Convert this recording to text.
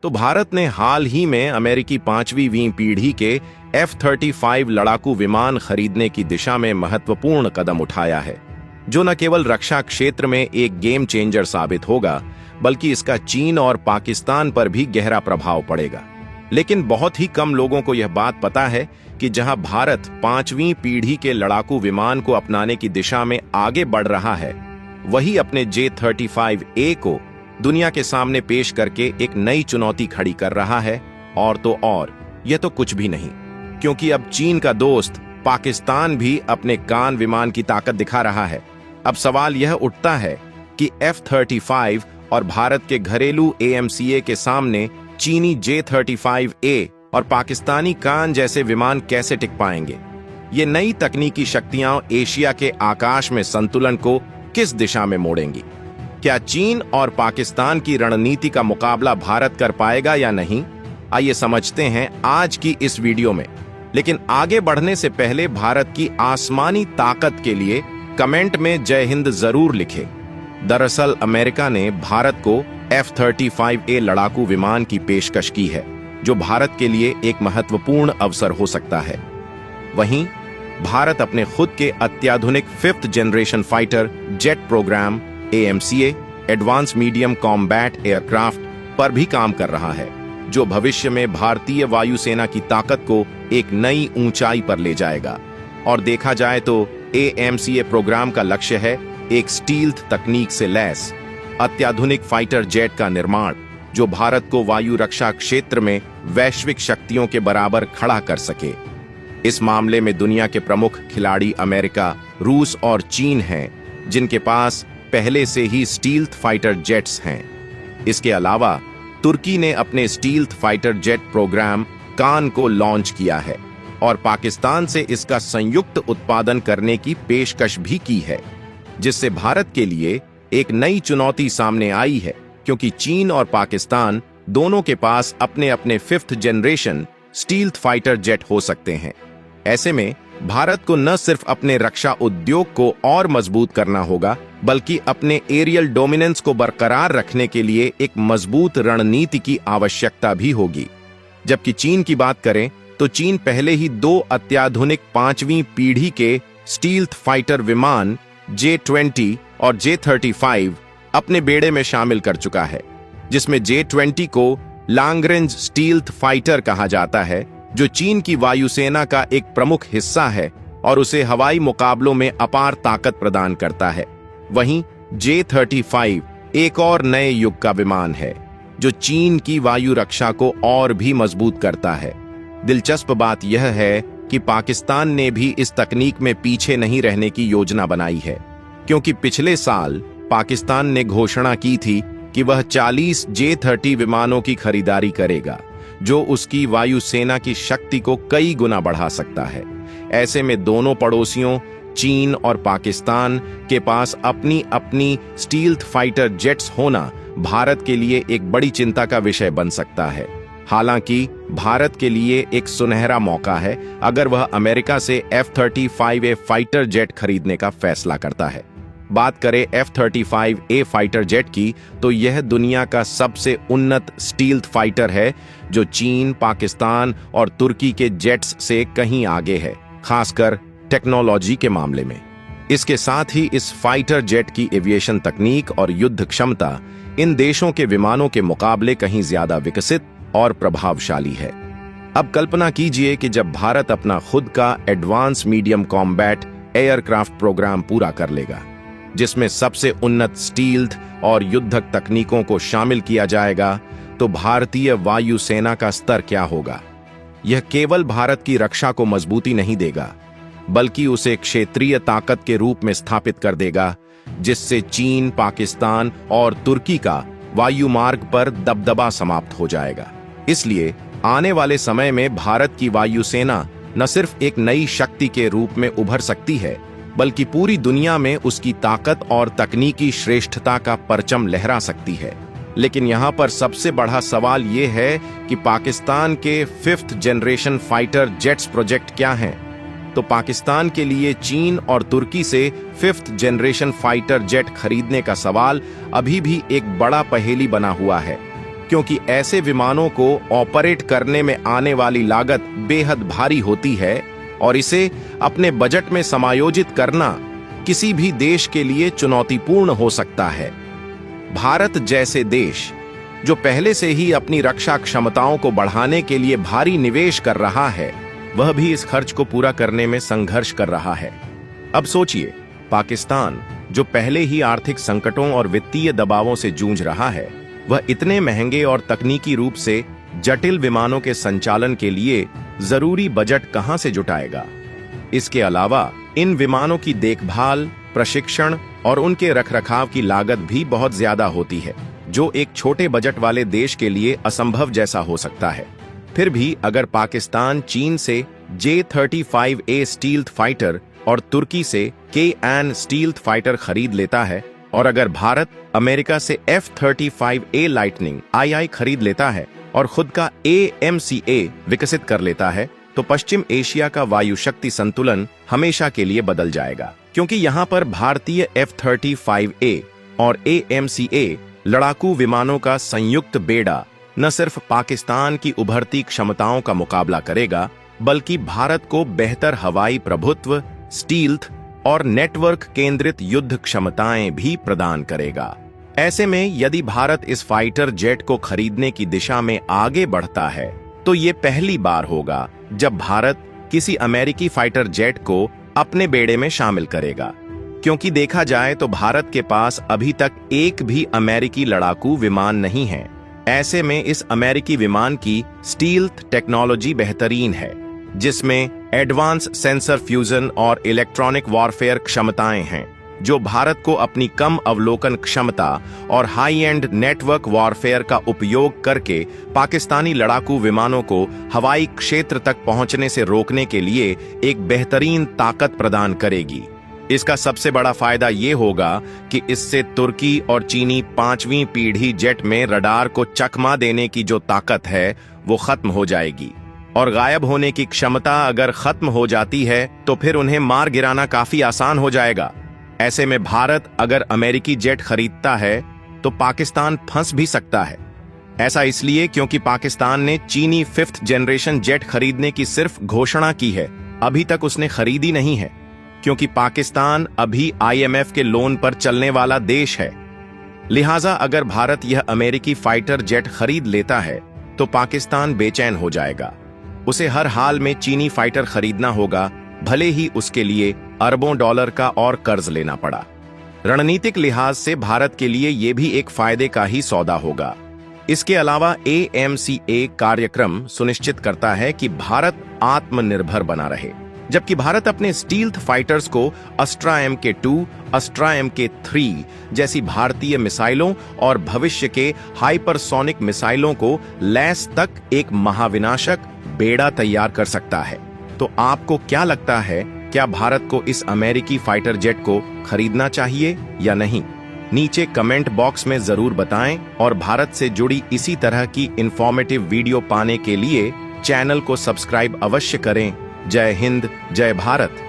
तो भारत ने हाल ही में अमेरिकी 5वीं पीढ़ी के F-35 लड़ाकू विमान खरीदने की दिशा में महत्वपूर्ण कदम उठाया है, जो न केवल रक्षा क्षेत्र में एक गेम चेंजर साबित होगा, बल्कि इसका चीन और पाकिस्तान पर भी गहरा प्रभाव पड़ेगा। लेकिन बहुत ही कम लोगों को यह बात पता है कि जहां भारत 5वीं पीढ़ी के लड़ाकू विमान को अपनाने की दिशा में आगे बढ़ रहा है, वही अपने J-35A को दुनिया के सामने पेश करके एक नई चुनौती खड़ी कर रहा है। और तो और यह तो कुछ भी नहीं, क्योंकि अब चीन का दोस्त पाकिस्तान भी अपने कान विमान की ताकत दिखा रहा है। अब सवाल यह उठता है कि F-35 और भारत के घरेलू AMCA के सामने चीनी J-35A और पाकिस्तानी कान जैसे विमान कैसे टिक पाएंगे। ये नई तकनीकी शक्तियां एशिया के आकाश में संतुलन को किस दिशा में मोड़ेंगी? क्या चीन और पाकिस्तान की रणनीति का मुकाबला भारत कर पाएगा या नहीं? आइए समझते हैं आज की इस वीडियो में। लेकिन आगे बढ़ने से पहले भारत की आसमानी ताकत के लिए कमेंट में जय हिंद जरूर लिखें। दरअसल अमेरिका ने भारत को F-35A लड़ाकू विमान की पेशकश की है, जो भारत के लिए एक महत्वपूर्ण अवसर हो सकता है। वहीं भारत अपने खुद के अत्याधुनिक 5th generation fighter jet programme AMCA advance medium combat aircraft पर भी काम कर रहा है, जो भविष्य में भारतीय वायुसेना की ताकत को एक नई ऊंचाई पर ले जाएगा। और देखा जाए तो AMCA प्रोग्राम का लक्ष्य है एक स्टील्थ तकनीक से लैस अत्याधुनिक फाइटर जेट का निर्माण, जो भारत को वायु रक्षा क्षेत्र में वैश्विक शक्तियों के बराबर खड़ा कर सके। इस मामले में दुनिया के प्रमुख खिलाड़ी अमेरिका, रूस और चीन हैं, जिनके पास पहले से ही स्टील्थ फाइटर जेट्स हैं। इसके अलावा तुर्की ने अपने स्टील्थ फाइटर जेट प्रोग्राम कान को लॉन्च किया है और पाकिस्तान से इसका संयुक्त उत्पादन करने की पेशकश भी की है, जिससे भारत के लिए एक नई चुनौती सामने आई है, क्योंकि चीन और पाकिस्तान दोनों के पास अपने अपने 5th generation stealth fighter jet हो सकते हैं। ऐसे में भारत को न सिर्फ अपने रक्षा उद्योग को और मजबूत करना होगा, बल्कि अपने एरियल डोमिनेंस को बरकरार रखने के लिए एक मजबूत रणनीति की आवश्यकता भी होगी। जबकि चीन की बात करें तो चीन पहले ही 2 अत्याधुनिक 5वीं पीढ़ी के स्टील्थ फाइटर विमान J-20 और J-35 अपने बेड़े में शामिल कर चुका है, जिसमें J-20 को लॉन्ग रेंज स्टील्थ फाइटर कहा जाता है, जो चीन की वायुसेना का एक प्रमुख हिस्सा है और उसे हवाई मुकाबलों में अपार ताकत प्रदान करता है। वहीं J-35 एक और नए युग का विमान है, जो चीन की वायु रक्षा को और भी मजबूत करता है। दिलचस्प बात यह है कि पाकिस्तान ने भी इस तकनीक में पीछे नहीं रहने की योजना बनाई है, क्योंकि पिछले साल पाकिस्तान ने घोषणा की थी कि वह 40 J-30 विमानों की खरीदारी करेगा, जो उसकी वायुसेना की शक्ति को कई गुना बढ़ा सकता है। ऐसे में दोनों पड़ोसियों चीन और पाकिस्तान के पास अपनी अपनी स्टील्थ फाइटर जेट्स होना भारत के लिए एक बड़ी चिंता का विषय बन सकता है। हालांकि भारत के लिए एक सुनहरा मौका है अगर वह अमेरिका से F-35A फाइटर जेट खरीदने का फैसला करता है। बात करें F-35A फाइटर जेट की, तो यह दुनिया का सबसे उन्नत स्टील्थ फाइटर है, जो चीन, पाकिस्तान और तुर्की के जेट्स से कहीं आगे है, खासकर टेक्नोलॉजी के मामले में। इसके साथ ही इस फाइटर जेट की एविएशन तकनीक और युद्ध क्षमता इन देशों के विमानों के मुकाबले कहीं ज्यादा विकसित और प्रभावशाली है। अब कल्पना कीजिए कि जब भारत अपना खुद का advance medium combat aircraft programme पूरा कर लेगा, जिसमें सबसे उन्नत स्टील्थ और युद्धक तकनीकों को शामिल किया जाएगा, तो भारतीय वायुसेना का स्तर क्या होगा? यह केवल भारत की रक्षा को मजबूती नहीं देगा, बल्कि उसे क्षेत्रीय ताकत के रूप में स्थापित कर देगा, जिससे चीन, पाकिस्तान और तुर्की का वायु मार्ग पर दबदबा समाप्त हो जाएगा। इसलिए आने वाले समय में भारत की वायुसेना न सिर्फ एक नई शक्ति के रूप में उभर सकती है, बल्कि पूरी दुनिया में उसकी ताकत और तकनीकी श्रेष्ठता का परचम लहरा सकती है। लेकिन यहाँ पर सबसे बड़ा सवाल ये है कि पाकिस्तान के 5th generation fighter jets project क्या हैं? तो पाकिस्तान के लिए चीन और तुर्की से 5th जनरेशन फाइटर जेट खरीदने का सवाल अभी भी एक बड़ा पहेली बना हुआ है, क्योंकि ऐसे विमानों को ऑपरेट करने में आने वाली लागत बेहद भारी होती है और इसे अपने बजट में समायोजित करना किसी भी देश के लिए चुनौतीपूर्ण हो सकता है। भारत जैसे देश जो पहले से ही अपनी रक्षा क्षमताओं को बढ़ाने के लिए भारी निवेश कर रहा है, वह भी इस खर्च को पूरा करने में संघर्ष कर रहा है। अब सोचिए, पाकिस्तान जो पहले ही आर्थिक संकटों और वित्तीय दबावों से जूझ रहा है, वह इतने महंगे और तकनीकी रूप से जटिल विमानों के संचालन के लिए जरूरी बजट कहां से जुटाएगा। इसके अलावा इन विमानों की देखभाल, प्रशिक्षण और उनके रखरखाव की लागत भी बहुत ज्यादा होती है, जो एक छोटे बजट वाले देश के लिए असंभव जैसा हो सकता है। फिर भी अगर पाकिस्तान चीन से J-35A स्टील्थ फाइटर और तुर्की से KN स्टील्थ फाइटर खरीद लेता है, और अगर भारत अमेरिका से F-35A लाइटनिंग II खरीद लेता है और खुद का AMCA विकसित कर लेता है, तो पश्चिम एशिया का वायु शक्ति संतुलन हमेशा के लिए बदल जाएगा, क्योंकि यहाँ पर भारतीय F-35A और AMCA लड़ाकू विमानों का संयुक्त बेड़ा न सिर्फ पाकिस्तान की उभरती क्षमताओं का मुकाबला करेगा, बल्कि भारत को बेहतर हवाई प्रभुत्व, स्टील्थ और नेटवर्क केंद्रित युद्ध क्षमताएं भी प्रदान करेगा। ऐसे में यदि भारत इस फाइटर जेट को खरीदने की दिशा में आगे बढ़ता है, तो ये पहली बार होगा जब भारत किसी अमेरिकी फाइटर जेट को अपने बेड़े में शामिल करेगा, क्योंकि देखा जाए तो भारत के पास अभी तक एक भी अमेरिकी लड़ाकू विमान नहीं है। ऐसे में इस अमेरिकी विमान की स्टील्थ टेक्नोलॉजी बेहतरीन है, जिसमें एडवांस सेंसर फ्यूजन और इलेक्ट्रॉनिक वॉरफेयर क्षमताएं हैं, जो भारत को अपनी कम अवलोकन क्षमता और हाई एंड नेटवर्क वॉरफेयर का उपयोग करके पाकिस्तानी लड़ाकू विमानों को हवाई क्षेत्र तक पहुंचने से रोकने के लिए एक बेहतरीन ताकत प्रदान करेगी। इसका सबसे बड़ा फायदा ये होगा कि इससे तुर्की और चीनी 5वीं पीढ़ी जेट में रडार को चकमा देने की जो ताकत है, वो खत्म हो जाएगी, और गायब होने की क्षमता अगर खत्म हो जाती है तो फिर उन्हें मार गिराना काफी आसान हो जाएगा। ऐसे में भारत अगर अमेरिकी जेट खरीदता है तो पाकिस्तान फंस भी सकता है। ऐसा इसलिए क्योंकि पाकिस्तान ने चीनी 5th जनरेशन जेट खरीदने की सिर्फ घोषणा की है, अभी तक उसने खरीदी नहीं है, क्योंकि पाकिस्तान अभी IMF के लोन पर चलने वाला देश है। लिहाजा अगर भारत यह अमेरिकी फाइटर जेट खरीद लेता है तो पाकिस्तान बेचैन हो जाएगा। उसे हर हाल में चीनी फाइटर खरीदना होगा, भले ही उसके लिए अरबों डॉलर का और कर्ज लेना पड़ा। रणनीतिक लिहाज से भारत के लिए यह भी एक फायदे का ही सौदा होगा। इसके अलावा AMCA कार्यक्रम सुनिश्चित करता है कि भारत आत्मनिर्भर बना रहे, जबकि भारत अपने स्टील्थ फाइटर्स को अस्ट्रा MK2, अस्ट्रा MK3 जैसी भारतीय मिसाइलों और भविष्य के हाइपरसोनिक मिसाइलों को लैस तक एक महाविनाशक बेड़ा तैयार कर सकता है। तो आपको क्या लगता है, क्या भारत को इस अमेरिकी फाइटर जेट को खरीदना चाहिए या नहीं? नीचे कमेंट बॉक्स में जरूर बताएं, और भारत से जुड़ी इसी तरह की इंफॉर्मेटिव वीडियो पाने के लिए चैनल को सब्सक्राइब अवश्य करें। जय हिंद, जय भारत।